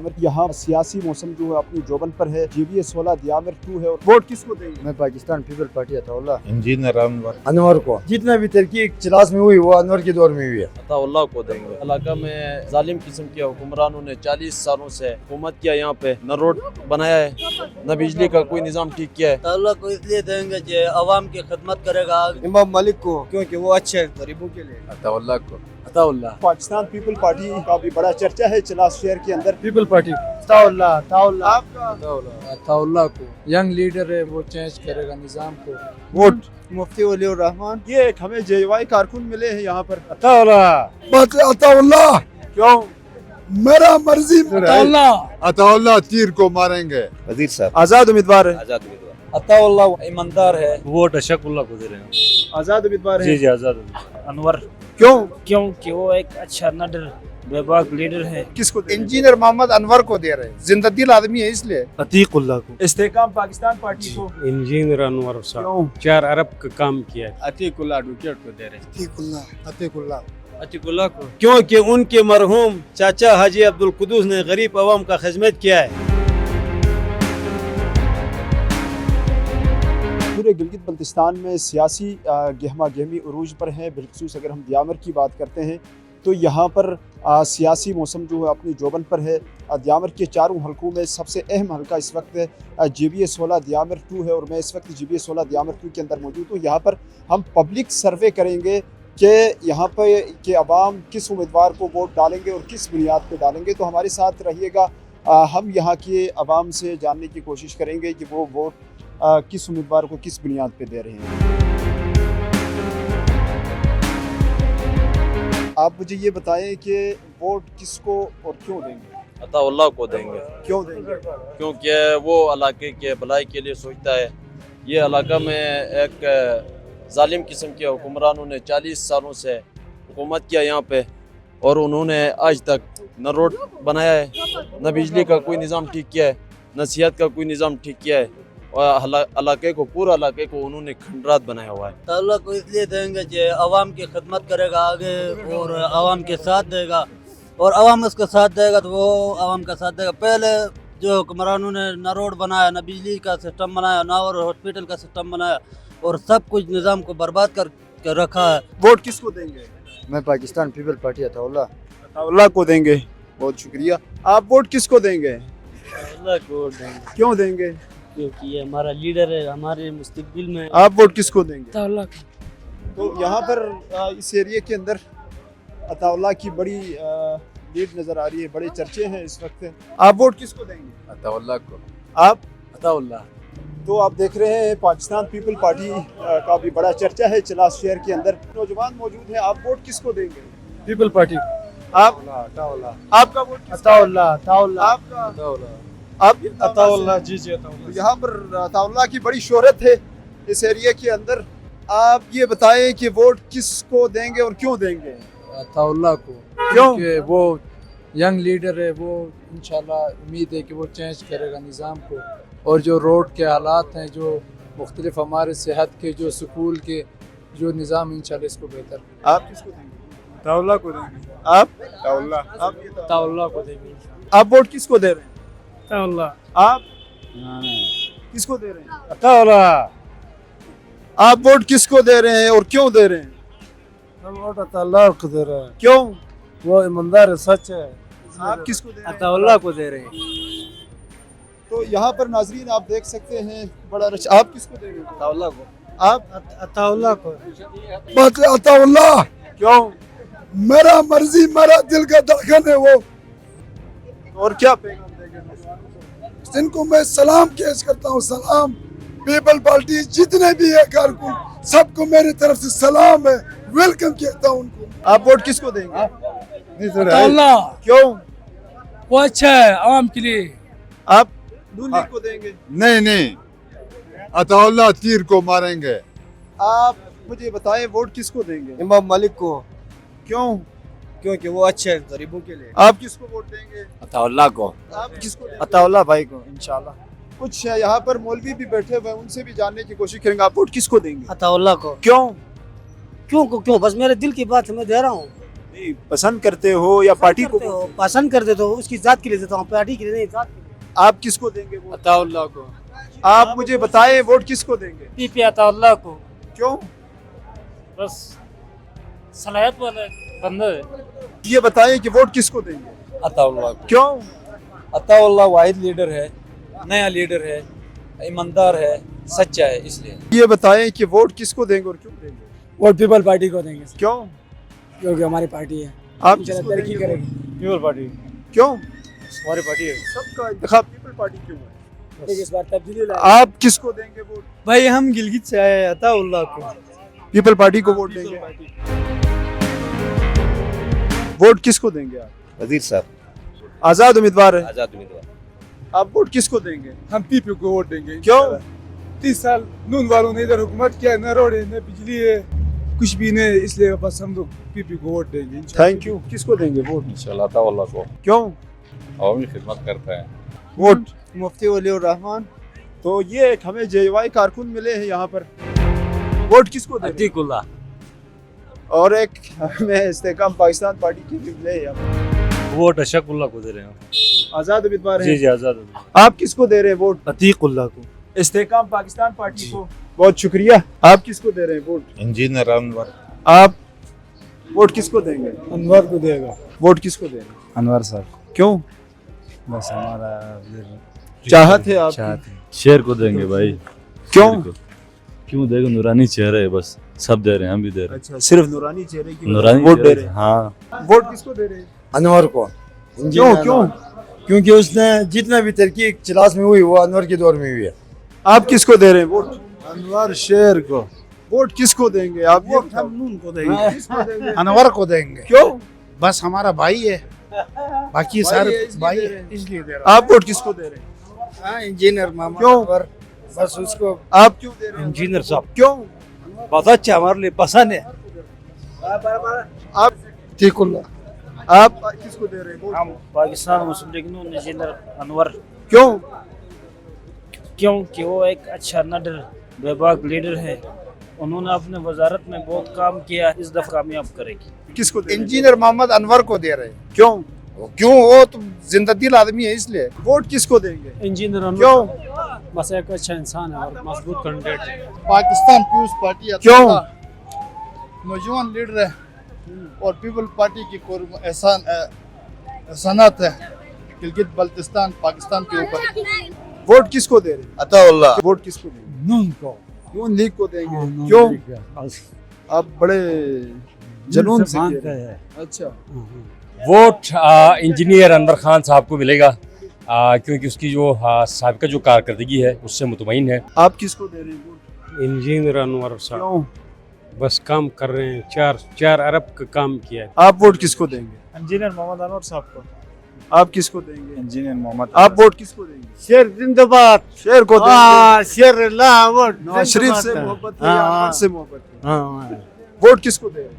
दियामिर। यहाँ सियासी मौसम जो है अपनी जोबन पर है। JVA 16 दियामिर 2 है। और वोट किसको देंगे? मैं Pakistan people party Ataullah engineer Anwar को। जितना भी तरक्की चलास में हुई वो अनवर के दौर में हुई है। अताउल्ला को देंगे। इलाका में जालिम किस्म के हुक्मरानों ने 40 सालों से हुकूमत किया, यहाँ पे न रोड बनाया है न बिजली का कोई निजाम ठीक किया है। अताउल्ला को इसलिए देंगे कि अवाम की खिदमत करेगा। इमाम मलिक को, क्योंकि वो अच्छे हैं गरीबों के लिए। अताउल्ला को। अताउल्ला पाकिस्तान पीपल पार्टी का भी बड़ा चर्चा है चिलास शहर के अंदर। पीपल पार्टी अताउल्ला अताउल्ला आपका अताउल्ला को। यंग लीडर है, वो चेंज करेगा निजाम को। वोट मुफ्ती वलीउर रहमान। ये एक हमें JY कारकुन मिले हैं यहाँ पर। अताउल्ला अताउल्ला क्यों? मेरा मर्जी अताउल्ला तीर को मारेंगे। वजीर साहब आजाद उम्मीदवार है। आजाद उम्मीदवार। अताउल्ला ईमानदार है। वोट अशकुल्ला को दे रहे हैं। आजाद उम्मीदवार जी है। जी आजाद अनवर, क्यों? क्योंकि वो एक अच्छा नडर बेबाक लीडर है। किसको देंगे? इंजीनियर मोहम्मद अनवर को दे रहे हैं, जिंदा दिल आदमी है इसलिए। अतीकुल्ला को। इस्तेकाम पाकिस्तान पार्टी को। इंजीनियर अनवर साहब क्यों? 4 अरब का काम किया है। अतीकुल्ला एडवोकेट को दे रहे हैं। अतीकुल्ला अतिकुल्ला को, क्योंकि उनके मरहूम चाचा हाजी अब्दुल कुदूस ने गरीब अवाम का खिदमत किया है। पूरे गिलगित बल्तिस्तान में सियासी गहमा गहमी उरूज पर हैं। बिलखसूस अगर हम दियामिर की बात करते हैं तो यहाँ पर सियासी मौसम जो है अपनी जोबन पर है। दियामिर के चारों हलकों में सबसे अहम हलका इस वक्त JVA 16 दियामिर 2 है और मैं इस वक्त JVA 16 दियामिर 2 के अंदर मौजूद हूँ। यहाँ पर हम पब्लिक सर्वे करेंगे कि यहाँ पर के अवाम किस उम्मीदवार को वोट डालेंगे और किस बुनियाद पर डालेंगे। तो हमारे साथ रहिएगा। हम यहाँ के अवाम से जानने की कोशिश करेंगे कि वो वोट किस उम्मीदवार को किस बुनियाद पे दे रहे हैं। आप मुझे ये बताएं कि वोट किसको और क्यों देंगे? अताउल्ला को देंगे क्यों देंगे? क्योंकि वो इलाके के भलाई के लिए सोचता है। ये इलाका में एक जालिम किस्म के हुक्मरानों ने 40 सालों से हुकूमत किया यहाँ पे, और उन्होंने आज तक न रोड बनाया है न बिजली का कोई निज़ाम ठीक किया है न सेहत का कोई निज़ाम ठीक किया है, और इलाके को पूरा इलाके को उन्होंने खंडरात बनाया हुआ है। अताउल्ला को इसलिए देंगे कि अवाम की खिदमत करेगा आगे और अवाम के साथ देगा, और अवाम उसका साथ देगा तो वो अवाम का साथ देगा। पहले जो हुक्मरानों ने न रोड बनाया, न बिजली का सिस्टम बनाया, न और हॉस्पिटल का सिस्टम बनाया, और सब कुछ निज़ाम को बर्बाद कर रखा है। वोट किसको देंगे? मैं पाकिस्तान पीपल पार्टी अताउल्ला अताउल्ला को देंगे। बहुत शुक्रिया। आप वोट किसको देंगे? अताउल्ला को देंगे क्यों देंगे? क्योंकि ये हमारा लीडर है, हमारे मुस्तकबिल में। आप वोट किसको देंगे? अताउल्ला तो यहाँ पर इस एरिया के अंदर अताउल्ला की बड़ी लीड नज़र आ रही है, बड़े चर्चे हैं इस वक्त। आप वोट किसको देंगे? अताउल्ला को। आप? अताउल्ला। तो आप देख रहे हैं पाकिस्तान पीपल पार्टी का भी बड़ा चर्चा है चिलास शहर के अंदर। नौजवान मौजूद हैं। आप वोट किसको देंगे? पीपल पार्टी आप? अताउल्ला। आपका वोट किसको? अताउल्ला अताउल्ला आपका? अताउल्ला आप? अताउल्ला। जी जी अताउल्ला। यहाँ पर अताउल्ला की बड़ी शोहरत है इस एरिया के अंदर। आप ये बताएं कि वोट किसको देंगे और क्यों देंगे? अताउल्ला को। क्योंकि वो यंग लीडर है, वो इंशाल्लाह उम्मीद है कि वो चेंज करेगा निज़ाम को, और जो रोड के हालात हैं, जो मुख्तलिफ हमारे सेहत के, जो स्कूल के जो निज़ाम, इंशाल्लाह इसको बेहतर। आप किसको देंगे? अताउल्ला को देंगे। आप? अताउल्ला। आप ये अताउल्ला को देंगे। आप वोट किसको दे रहे हैं? अताउल्ला। आप किसको दे रहे हैं? अताउल्ला। आप वोट किसको दे रहे हैं और क्यों दे रहे हैं? हम वोट अताउल्ला को दे रहे हैं। क्यों? वो ईमानदार है, सच है। आप किसको दे रहे हैं? अताउल्ला को दे रहे हैं। तो यहाँ पर नाजरीन आप देख सकते हैं बड़ा रच। आप किसको देंगे? अताउल्ला को। आप? अताउल्ला को। अताउल्ला क्यों? मेरा मर्जी, मेरा दिल का धड़कन है वो। और क्या पैगाम देंगे? इनको मैं सलाम पेश करता हूँ। सलाम पीपल पार्टी जितने भी है कारकुन, सबको मेरी तरफ से सलाम है, वेलकम कहता हूँ उनको। आप वोट किसको देंगे? अताउल्ला। क्यों? वो अच्छा है आवाम के लिए। आप नून लीग को देंगे? नहीं, अताउल्ला तीर को मारेंगे। आप मुझे बताएं वोट किसको देंगे? इमाम मलिक को। क्यों? क्योंकि वो अच्छे हैं गरीबों के लिए। आप किसको वोट देंगे? अताउल्ला को। आप किसको देंगे? अताउल्ला भाई को इंशाल्लाह। कुछ यहाँ पर मौलवी भी बैठे हुए हैं, उनसे भी जानने की कोशिश करेंगे। आप वोट किसको देंगे? अताउल्ला को। क्यों? क्यों बस मेरे दिल की बात है, मैं दे रहा हूँ। नहीं, पसंद करते हो या पार्टी को? पसंद करते तो उसकी जात के लिए देता हूँ, पार्टी के लिए नहीं, जात के लिए। आप किसको देंगे वोट? अताउल्लाह को। आप मुझे बताएं वोट किसको देंगे? पीपी अताउल्लाह को। क्यों? बस सलाहियत वाला बंदा है। ये बताएं कि वोट किसको देंगे? अताउल्लाह को। क्यों? अताउल्लाह वाहिद लीडर है, नया लीडर है, ईमानदार है, सच्चा है, इसलिए। ये बताएं कि वोट किसको देंगे और क्यों देंगे? वोट पीपल पार्टी को देंगे क्यों? क्योंकि हमारी पार्टी है, आप इंशाल्लाह तरक्की करेगी। पीपल पार्टी क्यों? हमारी पार्टी है। सबका इंतखाब पीपल पार्टी क्यों है? लेकिन इस बार तब्दीली लाए। आप किसको देंगे वोट? भाई हम गिलगित से आए हैं, अताउल्लाह को। पीपल पार्टी को वोट देंगे। वोट किसको देंगे आप? वजीर साहब। आजाद उम्मीदवार है, आजाद उम्मीदवार। आप वोट किसको देंगे? हम पीपी को वोट देंगे। क्यों? 30 साल नून वालों ने इधर हुकूमत किया, न रोड है न बिजली है, कुछ भी नहीं, इसलिए बस हम लोग पीपी को वोट देंगे। Thank you. किसको देंगे वोट? इंशाल्लाह अताउल्लाह को। क्यों? अवामी खिदमत करता है। वोट मुफ्ती वलीउर रहमान। तो ये एक हमें जेवाई कारकुन मिले हैं यहाँ पर। वोट किसको देंगे? अतीकुल्लाह। और एक हमें इस्तेकाम पाकिस्तान पार्टी के भी मिले हैं यहाँ पर। वोट अशकुल्लाह को दे रहे हैं। आजाद उम्मीदवार जी हैं। जी आजाद। आप किसको दे रहे हैं वोट? अतीकुल्लाह को। इस्तेकाम पाकिस्तान पार्टी को। बहुत शुक्रिया। आप किसको दे रहे हैं वोट? इंजीनियर अनवर। आप वोट किसको देंगे? अनवर को देगा। वोट किसको देंगे? अनवर साहब। क्यों? बस हमारा चाहत है आप? शेर को देंगे भाई। क्यों? क्यों देंगे? नूरानी चेहरा है, बस सब दे रहे हैं, हम भी दे रहे अच्छा, सिर्फ नूरानी चेहरे की हैं। नूरानी वोट दे चेहरे, रहे हैं। हाँ। वोट किसको दे रहे हैं? अनवर को। क्यों? क्यों? क्योंकि उसने जितना भी तरक्की क्लास में हुई वो अनवर के दौर में हुई है। आप किसको दे रहे हैं वोट? अनवर शेर को। वोट किसको देंगे आप? ये बताओ। हम नून को किसको देंगे? अनवर को देंगे। क्यों? बस हमारा भाई है, बाकी भाई सारे है, इसलिए भाई दे है, रहे हैं। इसलिए दे रहा आप वोट किसको दे रहे हैं? हूँ। इंजीनियर मोहम्मद क्यों? अनवर, बस उसको। आप क्यों दे रहे हैं? इंजीनियर साहब क्यों? बहुत अच्छा, हमारे लिए पसंद है। आप आप किसको दे रहे हैं वोट? हम पाकिस्तान मुस्लिम लीग नून इंजीनियर अनवर। क्यों? क्योंकि वो एक अच्छा नडर बेबाक लीडर है। उन्होंने अपने वजारत में बहुत काम किया, इस दफा कामयाब करेगी। किसको दे रहे हैं? इंजीनियर मोहम्मद अनवर को दे रहे हैं। क्यों? क्यों? वो तो जिंददिल आदमी है, इसलिए। वोट किसको देंगे? इंजीनियर क्यों? बस एक अच्छा इंसान है और मजबूत कैंडिडेट है। पाकिस्तान पीपुल्स पार्टी क्यों? नौजवान लीडर है और पीपल पार्टी की एहसानात है गिलगित बल्तिस्तान पाकिस्तान के ऊपर। वोट किसको दे रहे हैं? अताउल्लाह। वोट किसको देंगे? नून को। नून लीग को देंगे। क्यों? आप बड़े जुनून से कह रहे हैं। अच्छा, वोट इंजीनियर अनवर खान साहब को मिलेगा, क्योंकि उसकी जो साबिका जो कारकर्दगी है उससे मुतमईन है। आप किसको दे रहे हैं वोट? इंजीनियर अनवर साहब क्यों? बस काम कर रहे हैं, 4 अरब का काम किया है। आप वोट किसको देंगे? इंजीनियर मोहम्मद अनवर साहब को। आप किसको देंगे? इंजीनियर मोहम्मद। आप वोट किसको देंगे? शेर जिंदाबाद। शेर को देंगे। शेर ला वोट। नवाज शरीफ से मोहब्बत है या हाँ। अनवर से मोहब्बत है? हाँ। वोट किसको दे रहे हैं?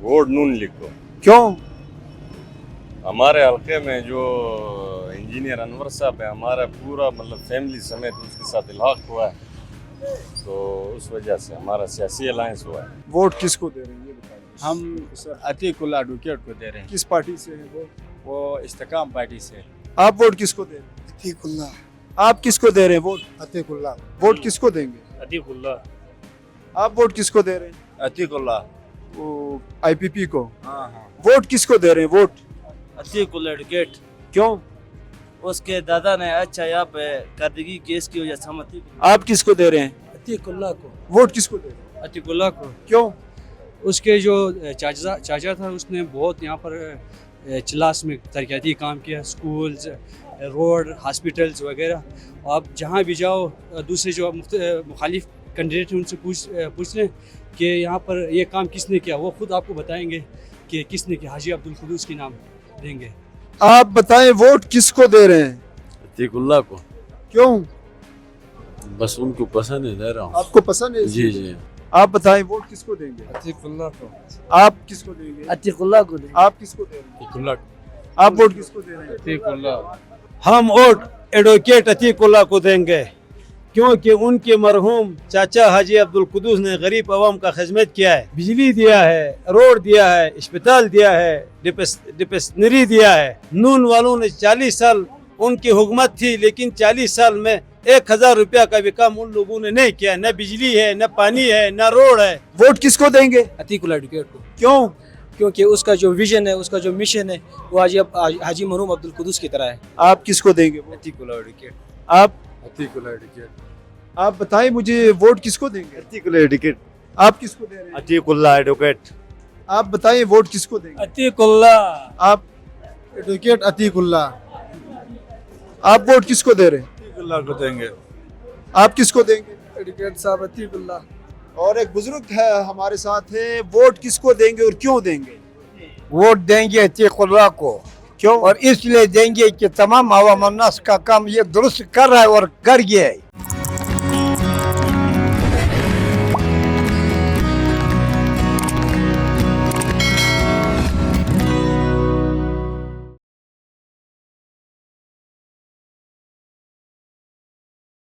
वोट नून लीग को। क्यों? हमारे हल्के में जो इंजीनियर अनवर साहब है, हमारा पूरा मतलब फैमिली समेत उसके साथ इल्हाक हुआ है, तो उस वजह से हमारा सियासी अलायंस हुआ है। वोट किसको दे रहे हैं ये बताइए। हम अतीकुल्लाह एडवोकेट को दे रहे हैं। किस पार्टी से है वो इस्तेकाम पार्टी से। आप वोट किसको दे रहे हैं? अतीकुल्लाह। आप किसको दे रहे हैं वोट? अतीकुल्लाह। वोट किसको देंगे? अतीकुल्लाह। आप वोट किसको दे रहे हैं? अतीकुल्लाह। वो आईपीपी को। हाँ। वोट किसको दे रहे हैं वोट? अतीकुल्लाह एडवोकेट। क्यों? उसके दादा ने अच्छा यहाँ पे कारदगी केस की वजह से हम आप किसको दे रहे हैं? अतीकुल्लाह को। वोट किसको दे रहे हैं? अतीकुल्लाह को। क्यों? उसके जो चाचा था उसने बहुत यहाँ पर चिलास में तरक्याती काम किया, स्कूल्स, रोड, हॉस्पिटल्स वगैरह। आप जहाँ भी जाओ दूसरे जो मुखालिफ कैंडिडेट हैं उनसे पूछ लें कि यहाँ पर ये काम किसने किया, वो खुद आपको बताएंगे कि किसने किया। हाजी अब्दुल कुदूस के नाम देंगे। आप बताएं वोट किसको दे रहे हैं? अतीकुल्लाह को। क्यों? बस उनको पसंद है, दे रहा हूँ। आपको पसंद है? जी जी। आप बताएं वोट किसको देंगे? अतीकुल्लाह को। आप किसको देंगे? अतीकुल्लाह को देंगे। आप किसको दे रहे हैं? आप वोट किसको दे रहे हैं? अतीकुल्लाह। हम वोट एडवोकेट अतीकुल्लाह को देंगे। کیونکہ ان کے مرحوم چاچا حاجی عبدالقدوس نے غریب عوام کا خدمت کیا ہے، بجلی دیا ہے، روڈ دیا ہے، اسپتال دیا ہے، ڈسپنسری دیا ہے۔ نون والوں نے 40 سال ان کی حکومت تھی، لیکن 40 سال میں 1000 روپیہ کا بھی کام ان لوگوں نے نہیں کیا، نہ بجلی ہے، نہ پانی ہے، نہ روڈ ہے۔ ووٹ کس کو دیں گے؟ عتیق اللہ ایڈوکیٹ کو، کیوں؟ کیونکہ اس کا جو ویژن ہے، اس کا جو مشن ہے وہ حاجی مرحوم عبدالقدوس کی طرح ہے۔ آپ کس کو دیں گے؟ عتیق اللہ ایڈوکیٹ، آپ عتیق اللہ ایڈوکیٹ۔ آپ بتائیں مجھے ووٹ کس کو دیں گے؟ عتیق اللہ ایڈوکیٹ، آپ کس کو دے رہے ہیں؟ عتیق اللہ ایڈوکیٹ، آپ بتائیں ووٹ کس کو دیں گے؟ عتیق اللہ، آپ ایڈوکیٹ عتیق اللہ، آپ ووٹ کس کو دے رہے ہیں؟ عتیق اللہ کو دیں گے۔ آپ کس کو دیں گے؟ ایڈوکیٹ صاحب عتیق اللہ۔ اور ایک بزرگ ہے ہمارے ساتھ ہے، ووٹ کس کو دیں گے اور کیوں دیں گے؟ ووٹ دیں گے عتیق اللہ کو، کیوں؟ اور اس لیے دیں گے کہ تمام عوام الناس کا کام یہ درست کر رہا ہے اور کر گیا ہے۔